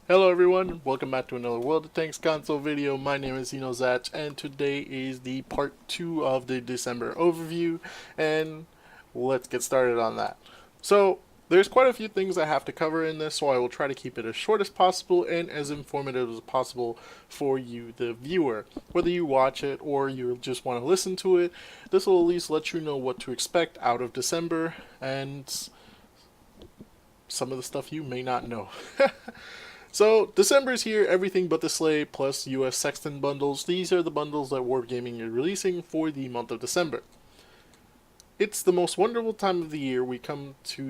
Hello everyone, welcome back to another World of Tanks console video. My name is Zach, and today is the part 2 of the December overview, and let's get started on that. So, there's quite a few things I have to cover in this, so I will try to keep it as short as possible and as informative as possible for you, the viewer. Whether you watch it or you just want to listen to it, this will at least let you know what to expect out of December and some of the stuff you may not know. So, December's here, everything but the sleigh plus US Sexton bundles. These are the bundles that Wargaming is releasing for the month of December. It's the most wonderful time of the year. We come to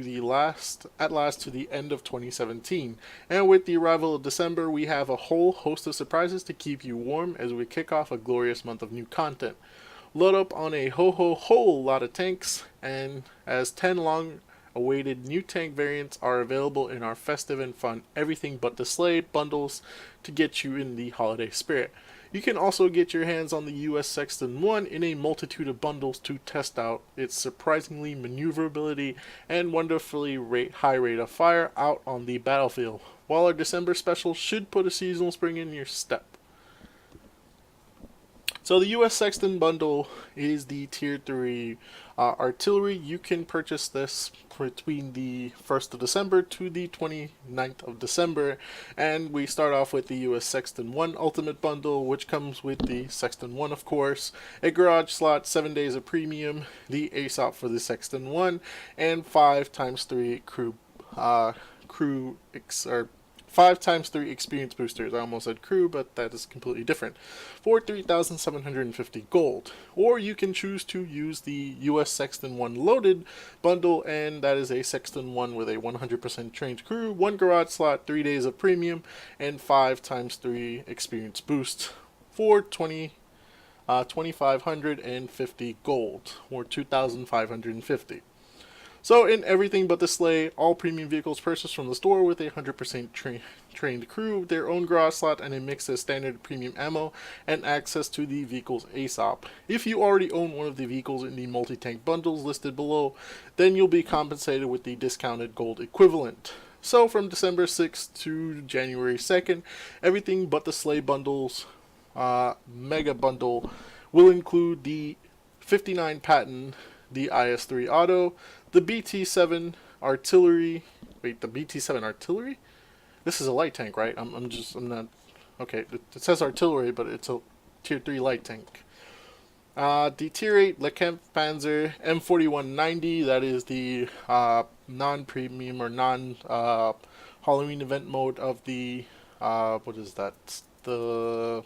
at last to the end of 2017. And with the arrival of December, we have a whole host of surprises to keep you warm as we kick off a glorious month of new content. Load up on a whole lot of tanks, and as 10 long awaited new tank variants are available in our festive and fun everything but the sleigh bundles to get you in the holiday spirit. You can also get your hands on the US Sexton 1 in a multitude of bundles to test out its surprisingly maneuverability and wonderfully high rate of fire out on the battlefield, while our December special should put a seasonal spring in your step. So the US Sexton bundle is the tier 3 artillery. You can purchase this between the 1st of December to the 29th of December. And we start off with the US Sexton 1 Ultimate Bundle, which comes with the Sexton 1, of course, a garage slot, 7 days of premium, the ASOP for the Sexton 1, and 5x3 or 5x3 experience boosters. I almost said crew, but that is completely different. For 3,750 gold. Or you can choose to use the US Sexton 1 loaded bundle, and that is a Sexton 1 with a 100% trained crew, 1 garage slot, 3 days of premium, and 5x3 experience boost for 2,550 gold, or 2,550. So in everything but the sleigh, all premium vehicles purchased from the store with a 100% trained crew, their own garage slot, and a mix of standard premium ammo, and access to the vehicle's ASOP. If you already own one of the vehicles in the multi-tank bundles listed below, then you'll be compensated with the discounted gold equivalent. So from December 6th to January 2nd, everything but the sleigh bundles mega bundle will include the 59 Patton, the IS-3 Auto, the BT-7 Artillery. Wait, the BT-7 Artillery? This is a light tank, right? I'm not. Okay, it says artillery, but it's a tier 3 light tank. The tier 8 LeCamp Panzer M4190. That is the non-premium or non-Halloween event mode of the what is that? The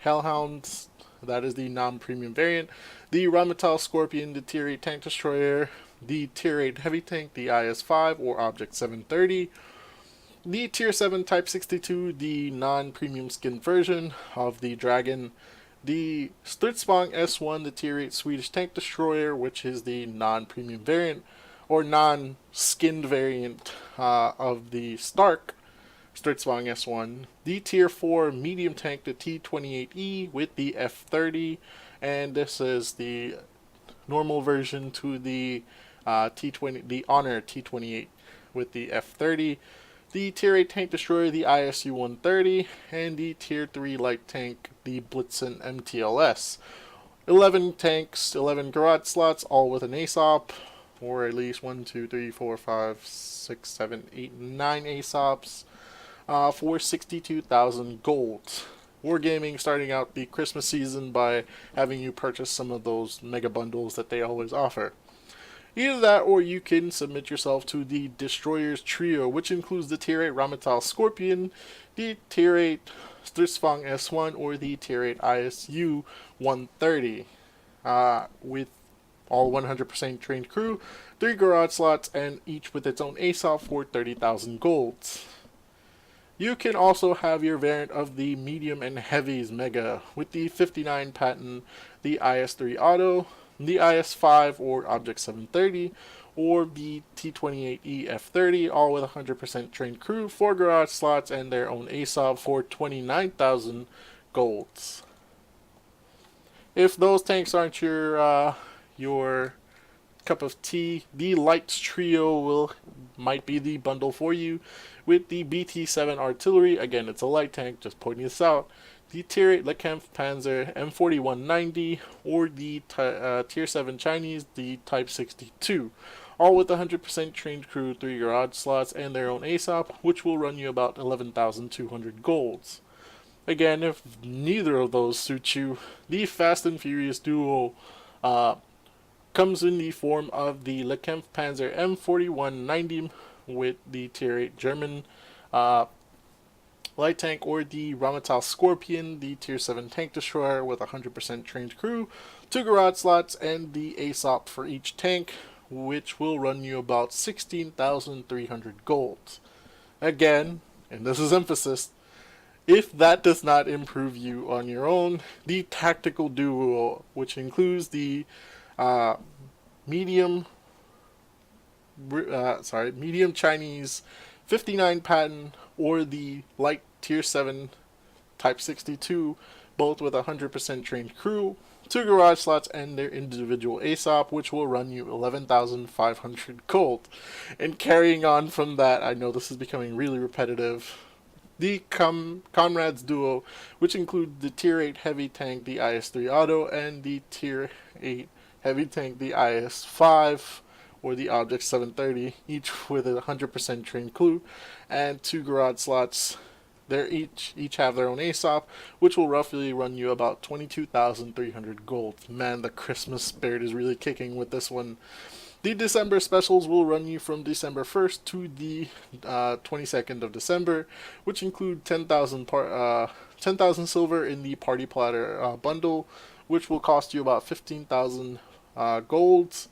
Hellhounds. That is the non-premium variant. The Rheinmetall Scorpion, the Tier 8 Tank Destroyer, the Tier 8 Heavy Tank, the IS-5 or Object 730, the Tier 7 Type 62, the non-premium skin version of the Dragon, the Stridsvagn S1, the Tier 8 Swedish Tank Destroyer, which is the non-premium variant or non-skinned variant of the Stark Stridsvagn S1, the Tier 4 medium tank, the T-28E with the F-30, and this is the normal version to the T-20, the Honor T-28 with the F-30, the Tier 8 tank destroyer, the ISU-130, and the Tier 3 light tank, the Blitzen MTLS. 11 tanks, 11 garage slots, all with an ASOP, or at least 1, 2, 3, 4, 5, 6, 7, 8, 9 ASOPs. For 62,000 gold. Wargaming starting out the Christmas season by having you purchase some of those mega bundles that they always offer. Either that, or you can submit yourself to the Destroyers Trio, which includes the Tier 8 Rheinmetall Scorpion, the Tier 8 Stridsvagn S1, or the Tier 8 ISU 130, with all 100% trained crew, 3 garage slots, and each with its own ASOP for 30,000 golds. You can also have your variant of the medium and heavies mega with the 59 Patton, the IS-3 Auto, the IS-5 or Object 730, or the T-28E F-30, all with 100% trained crew, 4 garage slots, and their own ASOP for 29,000 golds. If those tanks aren't your cup of tea, the Lights Trio might be the bundle for you. with the BT-7 artillery. Again, it's a light tank, just pointing this out. The Tier 8 Lekampf Panzer M4190, or the Tier 7 Chinese, the Type 62. All with 100% trained crew, 3 garage slots, and their own ASOP, which will run you about 11,200 golds. Again, if neither of those suit you, the Fast and Furious duo comes in the form of the Lekampf Panzer M4190 with the Tier 8 German light tank, or the Rheinmetall Scorpion, the Tier 7 tank destroyer with 100% trained crew, 2 garage slots, and the ASOP for each tank, which will run you about 16,300 gold. Again, and this is emphasis, if that does not improve you on your own, the Tactical Duo, which includes the medium Chinese 59 patent, or the light Tier 7 Type 62, both with 100% trained crew, 2 garage slots, and their individual ASOP, which will run you 11,500 gold. And carrying on from that, I know this is becoming really repetitive, the Comrades Duo, which include the Tier 8 heavy tank, the IS-3 Auto, and the Tier 8 heavy tank, the IS-5, or the Object 730, each with a 100% trained crew and 2 garage slots. They each have their own ASOP, which will roughly run you about 22,300 gold. Man, the Christmas spirit is really kicking with this one. The December specials will run you from December 1st to the 22nd of December, which include 10,000 silver in the Party Platter bundle, which will cost you about 15,000 golds.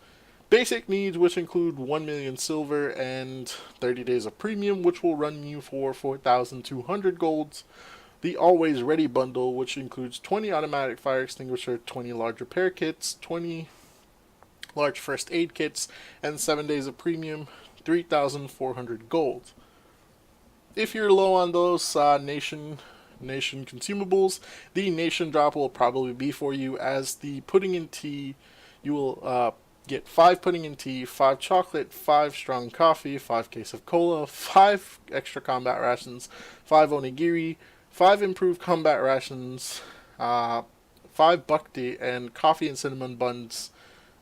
Basic needs, which include 1 million silver and 30 days of premium, which will run you for 4,200 golds. The Always Ready bundle, which includes 20 automatic fire extinguisher, 20 large repair kits, 20 large first aid kits, and 7 days of premium, 3,400 gold. If you're low on those nation consumables, the Nation Drop will probably be for you, as the pudding and tea, you will get 5 pudding and tea, 5 chocolate, 5 strong coffee, 5 case of cola, 5 extra combat rations, 5 onigiri, 5 improved combat rations, 5 buck tea, and coffee and cinnamon buns,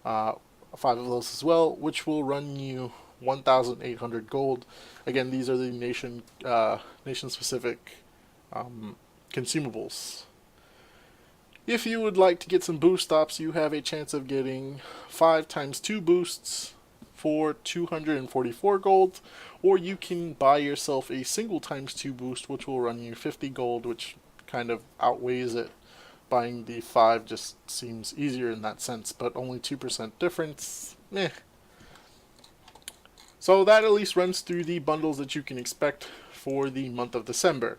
5 of those as well, which will run you 1,800 gold. Again, these are the nation-specific consumables. If you would like to get some boost stops, you have a chance of getting 5 times 2 boosts for 244 gold, or you can buy yourself a single times 2 boost, which will run you 50 gold, which kind of outweighs it. Buying the 5 just seems easier in that sense, but only 2% difference, meh. So that at least runs through the bundles that you can expect for the month of December.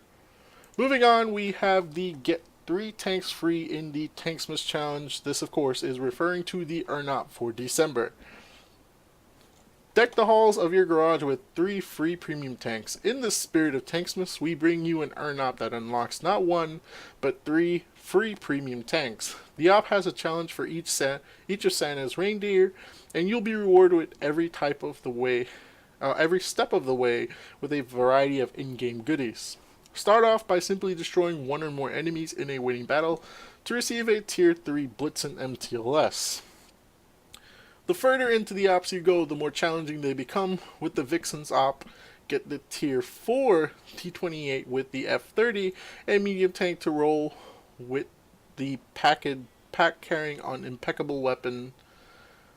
Moving on, we have the Get 3 tanks free in the Tanksmith Challenge. This, of course, is referring to the earn-up for December. Deck the halls of your garage with 3 free premium tanks. In the spirit of Tanksmiths, we bring you an earn-up that unlocks not 1, but 3 free premium tanks. The op has a challenge for each of Santa's reindeer, and you'll be rewarded with every step of the way with a variety of in-game goodies. Start off by simply destroying 1 or more enemies in a winning battle to receive a Tier 3 Blitzen MTLS. The further into the ops you go, the more challenging they become. With the Vixen's op, get the Tier 4 T-28 with the F-30, a medium tank to roll with the pack carrying on impeccable weapon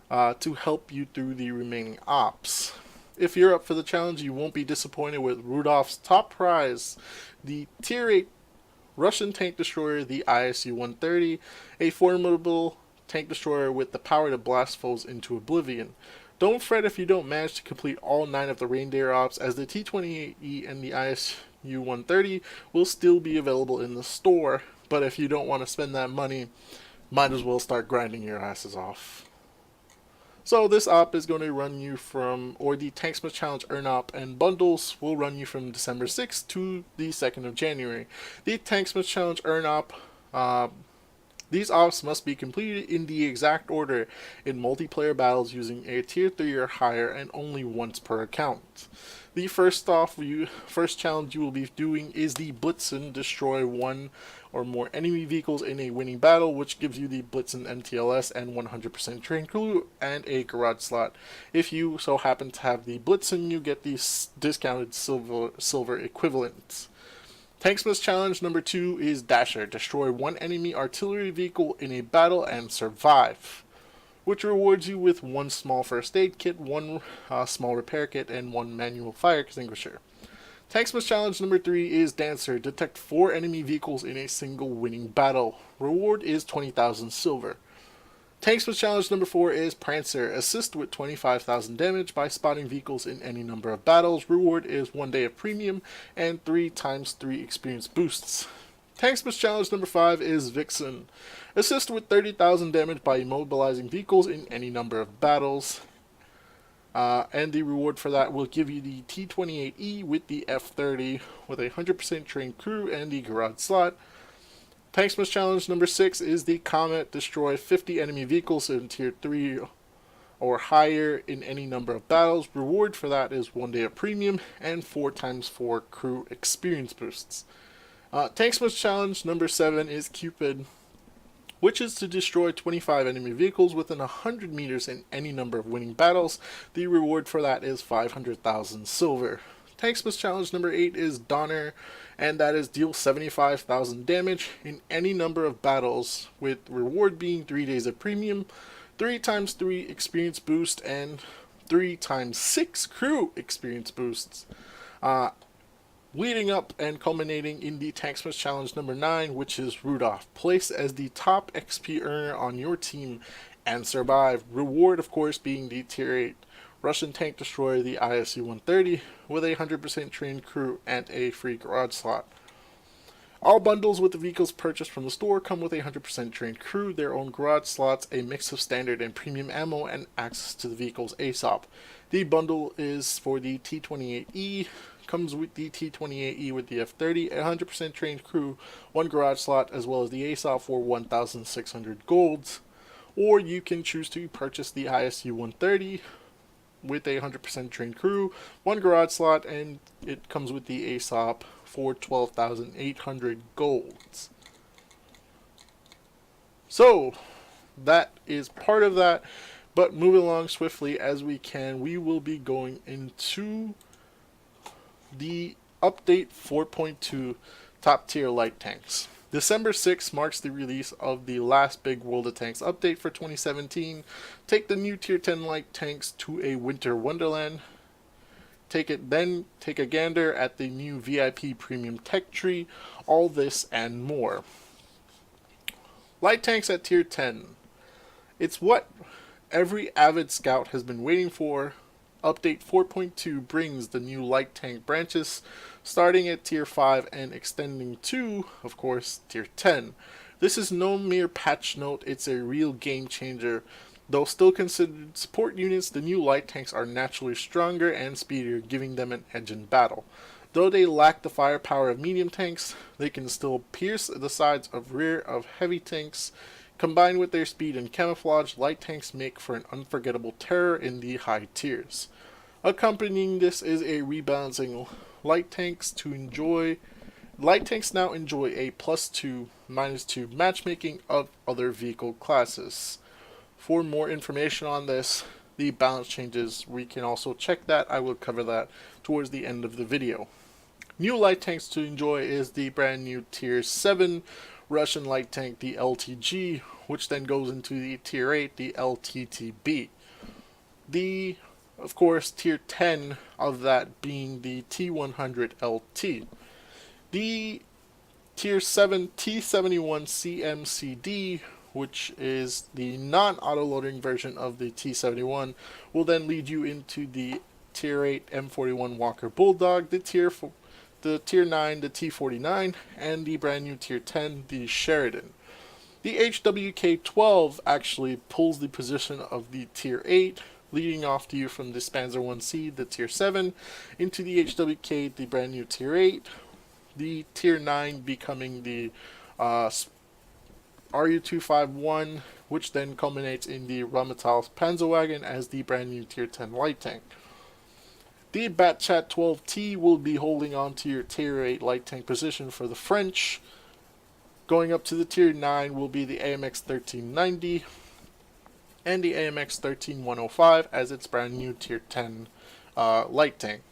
to help you through the remaining ops. If you're up for the challenge, you won't be disappointed with Rudolph's top prize, the Tier 8 Russian tank destroyer, the ISU-130, a formidable tank destroyer with the power to blast foes into oblivion. Don't fret if you don't manage to complete all 9 of the reindeer ops, as the T-28E and the ISU-130 will still be available in the store, but if you don't want to spend that money, might as well start grinding your asses off. So this op is going to run you the Tanksmith Challenge Earn Op and bundles will run you from December 6th to the 2nd of January. The Tanksmith Challenge Earn Op These ops must be completed in the exact order in multiplayer battles using a tier 3 or higher and only once per account. The first challenge you will be doing is the Blitzen. Destroy one or more enemy vehicles in a winning battle, which gives you the Blitzen MTLS and 100% trained crew and a garage slot. If you so happen to have the Blitzen, you get the discounted silver equivalent. Tanksmith challenge number 2 is Dasher. Destroy one enemy artillery vehicle in a battle and survive, which rewards you with one small first aid kit, one small repair kit, and one manual fire extinguisher. Tanksmith challenge number 3 is Dancer. Detect 4 enemy vehicles in a single winning battle. Reward is 20,000 silver. Tanksmith challenge number 4 is Prancer. Assist with 25,000 damage by spotting vehicles in any number of battles. Reward is 1 day of premium and 3 times 3 experience boosts. Tanksmith challenge number 5 is Vixen. Assist with 30,000 damage by immobilizing vehicles in any number of battles. And the reward for that will give you the T-28E with the F-30 with a 100% trained crew and the garage slot. Tanksmith challenge number 6 is the Comet. Destroy 50 enemy vehicles in tier 3 or higher in any number of battles. Reward for that is 1 day of premium and 4 times 4 crew experience boosts. Tanksmith challenge number 7 is Cupid, which is to destroy 25 enemy vehicles within 100 meters in any number of winning battles. The reward for that is 500,000 silver. Tanksmith challenge number 8 is Donner, and that is deal 75,000 damage in any number of battles, with reward being 3 days of premium, 3 times 3 experience boost, and 3 times 6 crew experience boosts. Leading up and culminating in the Tanksmith challenge number 9, which is Rudolph. Place as the top XP earner on your team and survive. Reward, of course, being the tier 8 Russian tank destroyer, the ISU-130, with a 100% trained crew and a free garage slot. All bundles with the vehicles purchased from the store come with a 100% trained crew, their own garage slots, a mix of standard and premium ammo, and access to the vehicle's ASOP. The bundle is for the T-28E, comes with the T-28E with the F-30, a 100% trained crew, 1 garage slot, as well as the ASOP for 1,600 golds. Or you can choose to purchase the ISU-130 with a 100% trained crew, 1 garage slot, and it comes with the ASOP for 12,800 golds. So that is part of that, but moving along swiftly as we can, we will be going into the update 4.2 top tier light tanks. December 6th marks the release of the last big World of Tanks update for 2017. Take the new tier 10 light tanks to a winter wonderland. Take a gander at the new VIP premium tech tree, all this and more. Light tanks at tier 10. It's what every avid scout has been waiting for. Update 4.2 brings the new light tank branches, starting at tier 5 and extending to, of course, tier 10. This is no mere patch note, it's a real game changer. Though still considered support units, the new light tanks are naturally stronger and speedier, giving them an edge in battle. Though they lack the firepower of medium tanks, they can still pierce the sides of rear of heavy tanks. Combined with their speed and camouflage, light tanks make for an unforgettable terror in the high tiers. Accompanying this is a rebalancing. Light tanks now enjoy a +2, -2 matchmaking of other vehicle classes. For more information on this, the balance changes, we can also check that. I will cover that towards the end of the video. New light tanks to enjoy is the brand new tier 7 Russian light tank, the LTG, which then goes into the tier 8, the LTTB. Of course, tier 10 of that being the T100 LT. The tier 7 T71 CMCD, which is the non-autoloading version of the T71, will then lead you into the tier 8 M41 Walker Bulldog, the tier 9, the T49, and the brand new tier 10, the Sheridan. The HWK-12 actually pulls the position of the tier 8, leading off to you from the Panzer 1C, the tier 7, into the HWK, the brand new tier 8, the tier 9 becoming the RU-251, which then culminates in the Rheinmetall Panzerwagen as the brand new Tier 10 light tank. The Batchat 12T will be holding on to your Tier 8 light tank position for the French. Going up to the Tier 9 will be the AMX 1390 and the AMX 13105 as its brand new Tier 10 light tank.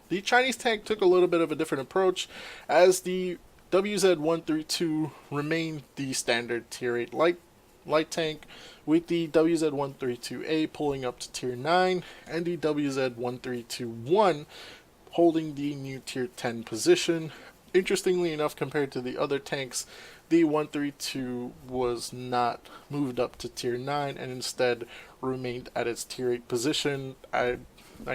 The Chinese tank took a little bit of a different approach, as the WZ-132 remained the standard Tier 8 light tank, with the WZ-132A pulling up to Tier 9 and the WZ-1321 holding the new Tier 10 position. Interestingly enough, compared to the other tanks, the 132 was not moved up to Tier 9 and instead remained at its Tier 8 position. I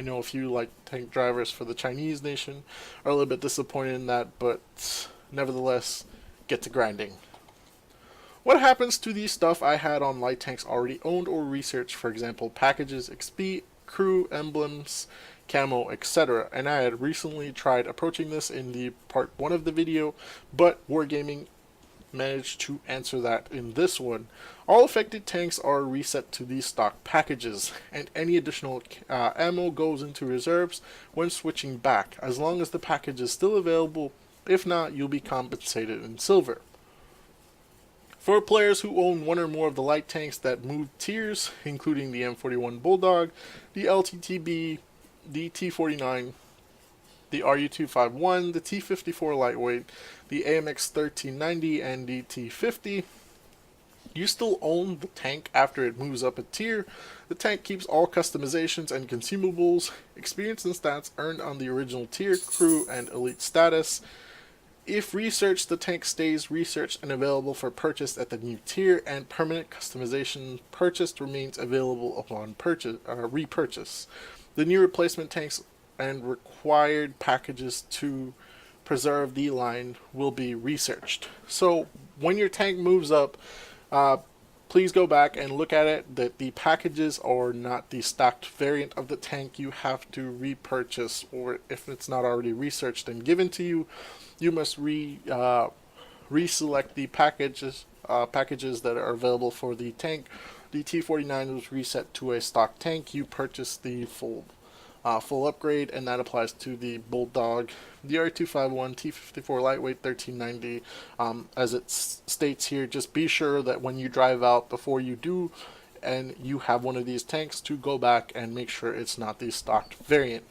know a few light tank drivers for the Chinese nation are a little bit disappointed in that, but nevertheless, get to grinding. What happens to the stuff I had on light tanks already owned or researched, for example, packages, XP, crew, emblems, camo, etc. And I had recently tried approaching this in the part 1 of the video, but Wargaming managed to answer that in this one. All affected tanks are reset to the stock packages, and any additional ammo goes into reserves when switching back, as long as the package is still available. If not, you'll be compensated in silver. For players who own one or more of the light tanks that moved tiers, including the M41 Bulldog, the LTTB, the T49, the RU-251, the T54 Lightweight, the AMX 1390, and the T50, you still own the tank after it moves up a tier. The tank keeps all customizations and consumables, experience and stats earned on the original tier, crew, and elite status. If researched, the tank stays researched and available for purchase at the new tier, and permanent customization purchased remains available upon repurchase. The new replacement tanks and required packages to preserve the line will be researched. So when your tank moves up, please go back and look at it, that the packages are not the stocked variant of the tank. You have to repurchase, or if it's not already researched and given to you, you must reselect the packages that are available for the tank. The T49 was reset to a stock tank. You purchase the full upgrade, and that applies to the Bulldog, the R251, T54 Lightweight, 1390. As it states here, just be sure that when you drive out, before you do, and you have one of these tanks, to go back and make sure it's not the stocked variant.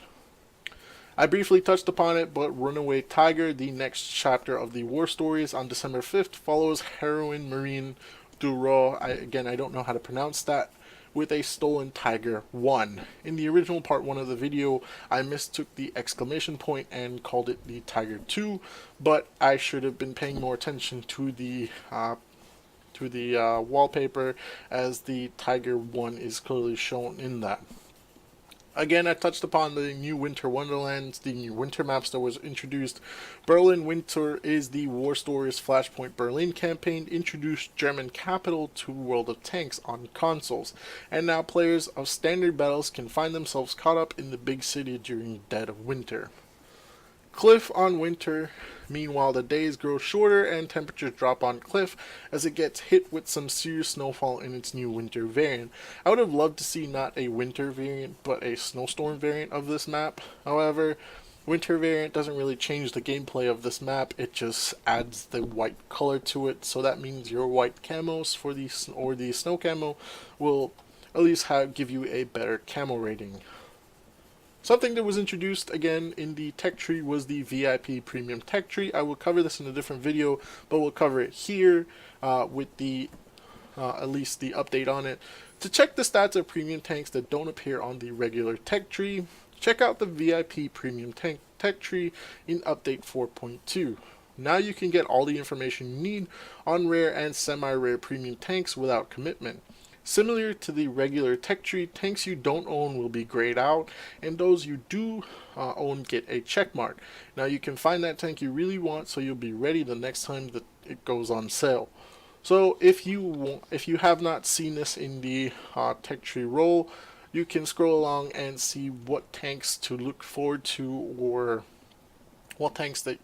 I briefly touched upon it, but Runaway Tiger, the next chapter of the war stories on December 5th, follows heroine Marine Duro, I don't know how to pronounce that, with a stolen Tiger 1. In the original part 1 of the video, I mistook the exclamation point and called it the Tiger 2, but I should have been paying more attention to the wallpaper, as the Tiger 1 is clearly shown in that. Again, I touched upon the new Winter Wonderlands, the new winter maps that was introduced. Berlin Winter is the War Stories Flashpoint Berlin campaign, introduced German capital to World of Tanks on consoles, and now players of standard battles can find themselves caught up in the big city during dead of winter. Cliff on Winter. Meanwhile, the days grow shorter and temperatures drop on Cliff as it gets hit with some serious snowfall in its new winter variant. I would have loved to see not a winter variant, but a snowstorm variant of this map. However, winter variant doesn't really change the gameplay of this map, it just adds the white color to it, so that means your white camos for the snow camo will at least give you a better camo rating. Something that was introduced again in the tech tree was the VIP Premium Tech Tree. I will cover this in a different video, but we'll cover it here with the at least the update on it. To check the stats of premium tanks that don't appear on the regular tech tree, check out the VIP Premium Tech Tree in Update 4.2. Now you can get all the information you need on rare and semi-rare premium tanks without commitment. Similar to the regular tech tree, tanks you don't own will be grayed out, and those you do own get a check mark. Now you can find that tank you really want, so you'll be ready the next time that it goes on sale. So if you have not seen this in the tech tree roll, you can scroll along and see what tanks to look forward to, or what tanks that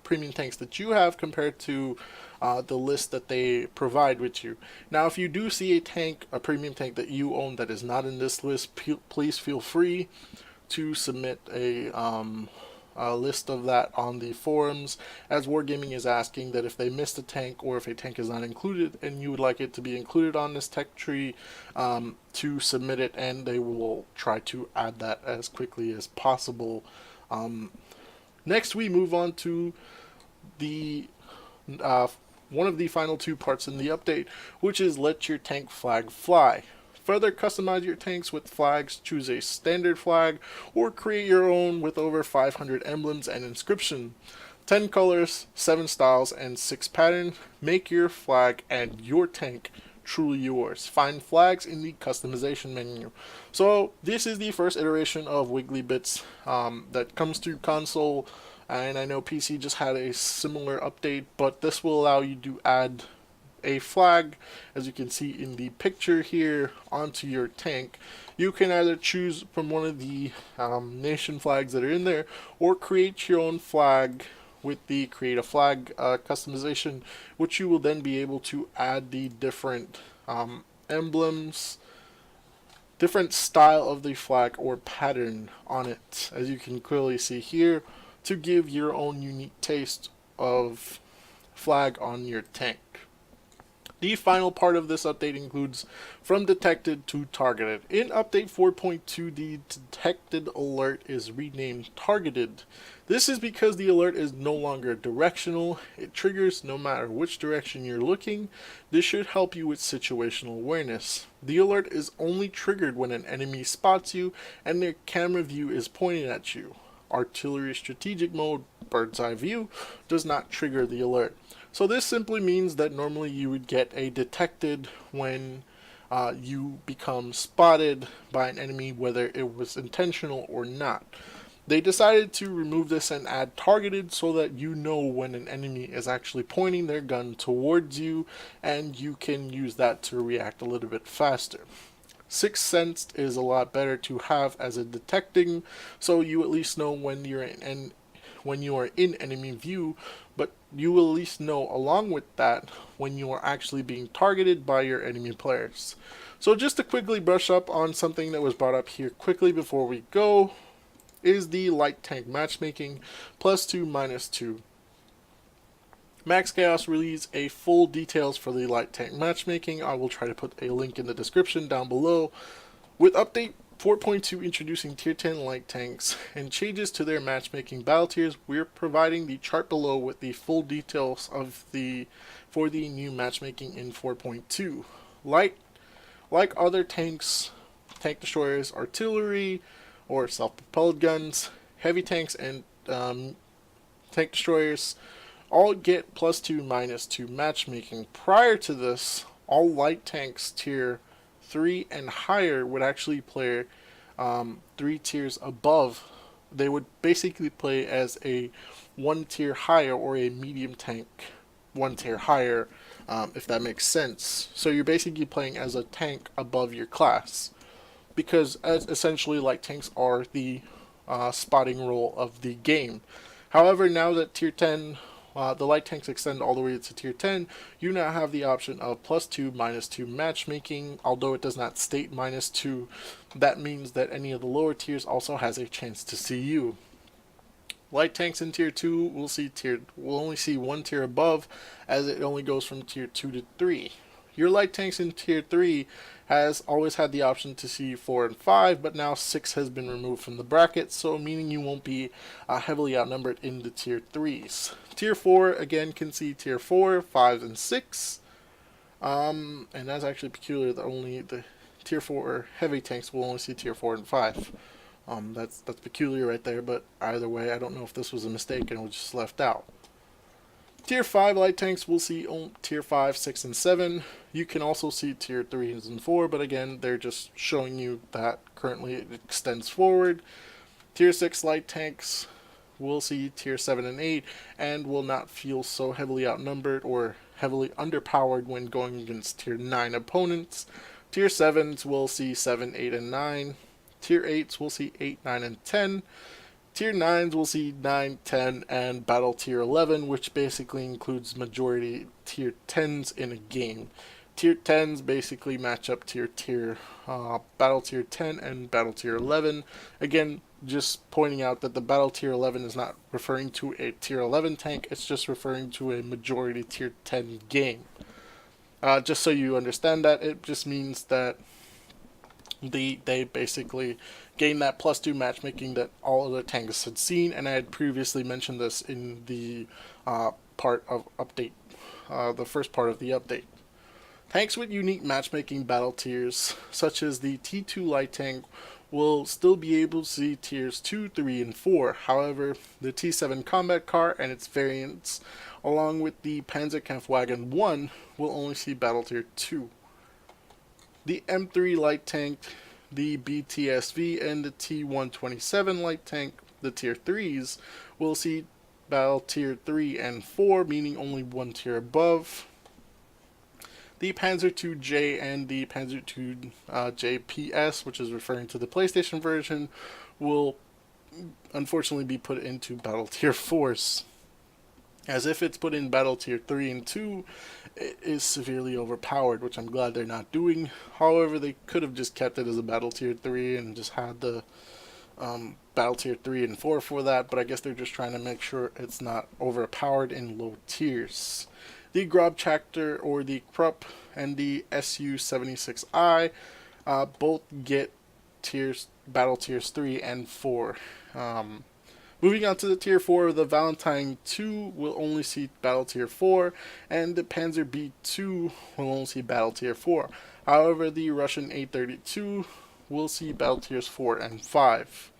premium tanks that you have compared to the list that they provide with you. Now, if you do see a premium tank that you own that is not in this list, please feel free to submit a list of that on the forums, as Wargaming is asking that if they missed a tank or if a tank is not included and you would like it to be included on this tech tree, to submit it, and they will try to add that as quickly as possible. Next, we move on to the one of the final two parts in the update, which is let your tank flag fly. Further customize your tanks with flags, choose a standard flag, or create your own with over 500 emblems and inscription. 10 colors, 7 styles, and 6 patterns. Make your flag and your tank truly yours. Find flags in the customization menu. So this is the first iteration of Wiggly Bits that comes to console, and I know PC just had a similar update, but this will allow you to add a flag, as you can see in the picture here, onto your tank. You can either choose from one of the nation flags that are in there, or create your own flag with the create a flag customization, which you will then be able to add the different emblems, different style of the flag or pattern on it, as you can clearly see here, to give your own unique taste of flag on your tank. The final part of this update includes from detected to targeted. In update 4.2, the detected alert is renamed targeted. This is because the alert is no longer directional. It triggers no matter which direction you're looking. This should help you with situational awareness. The alert is only triggered when an enemy spots you and their camera view is pointed at you. Artillery strategic mode, bird's eye view, does not trigger the alert. So this simply means that normally you would get a detected when you become spotted by an enemy, whether it was intentional or not. They decided to remove this and add targeted so that you know when an enemy is actually pointing their gun towards you, and you can use that to react a little bit faster. Sixth Sense is a lot better to have as a detecting, so you at least know when you are in enemy view, but you will at least know along with that when you are actually being targeted by your enemy players. So just to quickly brush up on something that was brought up here quickly before we go, is the light tank matchmaking +2 -2. MaxChaos released a full details for the light tank matchmaking. I will try to put a link in the description down below. With update 4.2 introducing tier 10 light tanks and changes to their matchmaking battle tiers, we're providing the chart below with the full details of for the new matchmaking in 4.2. Like other tanks, tank destroyers, artillery, or self-propelled guns, heavy tanks, and tank destroyers all get +2 -2 matchmaking. Prior to this, all light tanks tier 3 and higher would actually play 3 tiers above. They would basically play as a 1 tier higher, or a medium tank 1 tier higher, if that makes sense. So you're basically playing as a tank above your class, because essentially light tanks are the spotting role of the game. However, now that tier 10, the light tanks extend all the way to tier 10, you now have the option of +2 -2 matchmaking. Although it does not state -2, that means that any of the lower tiers also has a chance to see you. Light tanks in tier 2 will only see 1 tier above, as it only goes from tier 2 to 3. Your light tanks in tier 3 has always had the option to see 4 and 5, but now 6 has been removed from the bracket, so meaning you won't be heavily outnumbered in the tier 3s. Tier 4 again can see tier 4, 5, and 6. And that's actually peculiar that only the tier 4 heavy tanks will only see tier 4 and 5. That's peculiar right there, but either way, I don't know if this was a mistake and it was just left out. Tier 5 light tanks will see tier 5, 6, and 7. You can also see tier 3s and 4, but again, they're just showing you that currently it extends forward. Tier 6 light tanks will see tier 7 and 8, and will not feel so heavily outnumbered or heavily underpowered when going against tier 9 opponents. Tier 7s will see 7, 8, and 9. Tier 8s will see 8, 9, and 10. Tier 9s will see 9, 10, and Battle Tier 11, which basically includes majority Tier 10s in a game. Tier 10s basically match up Battle Tier 10 and Battle Tier 11. Again, just pointing out that the Battle Tier 11 is not referring to a Tier 11 tank, it's just referring to a majority Tier 10 game. Just so you understand that, it just means that they basically gain that +2 matchmaking that all other tanks had seen, and I had previously mentioned this in the part of update, the first part of the update. Tanks with unique matchmaking battle tiers, such as the T2 light tank, will still be able to see tiers 2, 3, and 4. However, the T7 combat car and its variants, along with the Panzerkampfwagen 1, will only see battle tier 2. The M3 light tank, the BTSV, and the T127 light tank, the tier 3s, will see battle tier 3 and 4, meaning only one tier above. The Panzer II-J and the Panzer II-J PS, which is referring to the PlayStation version, will unfortunately be put into Battle Tier 4s. As if it's put in Battle Tier 3 and 2, it is severely overpowered, which I'm glad they're not doing. However, they could have just kept it as a Battle Tier 3 and just had the Battle Tier 3 and 4 for that, but I guess they're just trying to make sure it's not overpowered in low tiers. The Grobchakter, or the Krupp, and the Su-76I both get battle tiers 3 and 4. Moving on to the tier 4, the Valentine II will only see battle tier 4, and the Panzer B2 will only see battle tier 4. However, the Russian A32 will see battle tiers 4 and 5.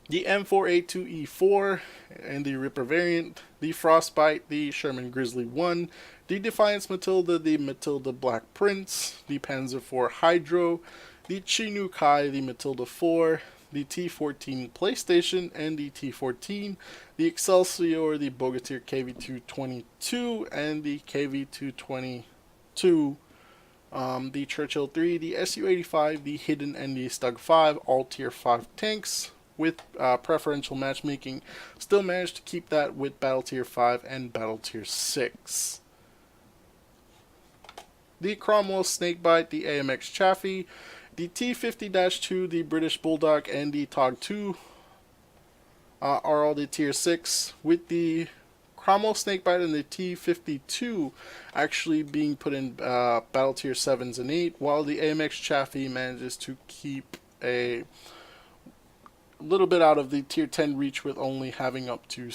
The M4A2E4 and the Ripper variant, the Frostbite, the Sherman Grizzly 1, the Defiance Matilda, the Matilda Black Prince, the Panzer IV Hydro, the Chinook Kai, the Matilda 4, the T14 PlayStation and the T14, the Excelsior, the Bogatyr KV-222, and the KV-222, the Churchill 3, the Su-85, the Hidden, and the Stug 5, all tier 5 tanks, with preferential matchmaking, still managed to keep that with Battle Tier 5 and Battle Tier 6. The Cromwell Snakebite, the AMX Chaffee, the T50-2, the British Bulldog, and the TOG 2 are all the Tier 6, with the Cromwell Snakebite and the T52 actually being put in Battle Tier 7s and 8, while the AMX Chaffee manages to keep a little bit out of the tier 10 reach, with only having up to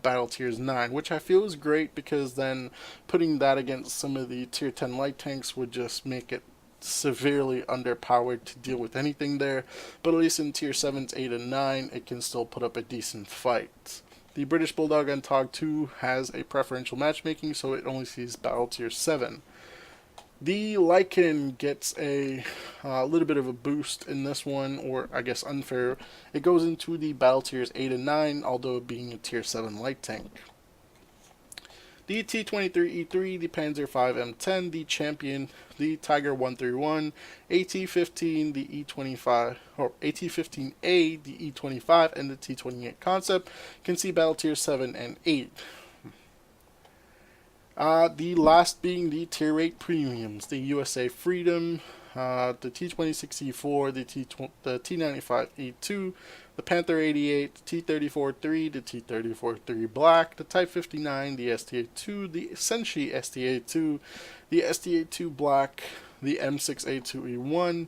battle tiers 9, which I feel is great, because then putting that against some of the tier 10 light tanks would just make it severely underpowered to deal with anything there. But at least in tier 7s, 8, and 9, it can still put up a decent fight. The British Bulldog and TOG 2 has a preferential matchmaking, so it only sees battle tier 7. The Lycan gets a little bit of a boost in this one, or I guess unfair. It goes into the battle tiers 8 and 9, although being a tier 7 light tank. The T-23E3, the Panzer V M10, the Champion, the Tiger 131, AT-15, the E25, or AT-15A, the E25, and the T-28 Concept can see battle tiers 7 and 8. The last being the tier 8 premiums, the USA Freedom, the T-26E4, the T-95E2, the Panther 88, the T-34-3, the T-34-3 Black, the Type 59, the STA-2, the Senshi STA-2, the STA-2 Black, the M6A2E1,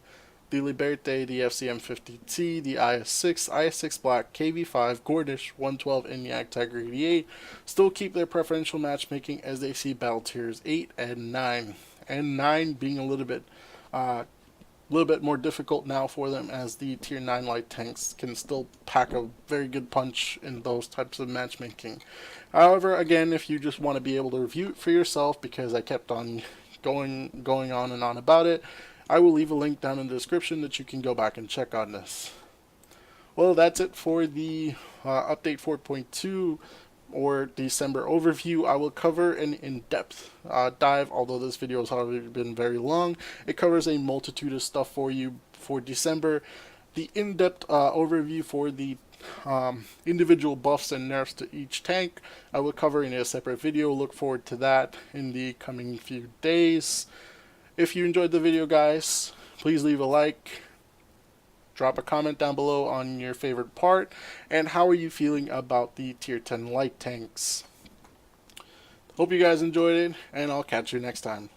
the Liberté, the FCM50T, the IS-6, IS-6 Black, KV-5, Gordish, 112, and Yak Tiger 88 still keep their preferential matchmaking as they see battle tiers 8 and 9. And 9 being a little bit more difficult now for them, as the tier 9 light tanks can still pack a very good punch in those types of matchmaking. However, again, if you just want to be able to review it for yourself, because I kept on going on and on about it, I will leave a link down in the description that you can go back and check on this. Well, that's it for the update 4.2 or December overview. I will cover an in-depth dive, although this video has already been very long. It covers a multitude of stuff for you for December. the in-depth overview for the individual buffs and nerfs to each tank, I will cover in a separate video. Look forward to that in the coming few days. If you enjoyed the video, guys, please leave a like. Drop a comment down below on your favorite part, and how are you feeling about the tier 10 light tanks. Hope you guys enjoyed it, and I'll catch you next time.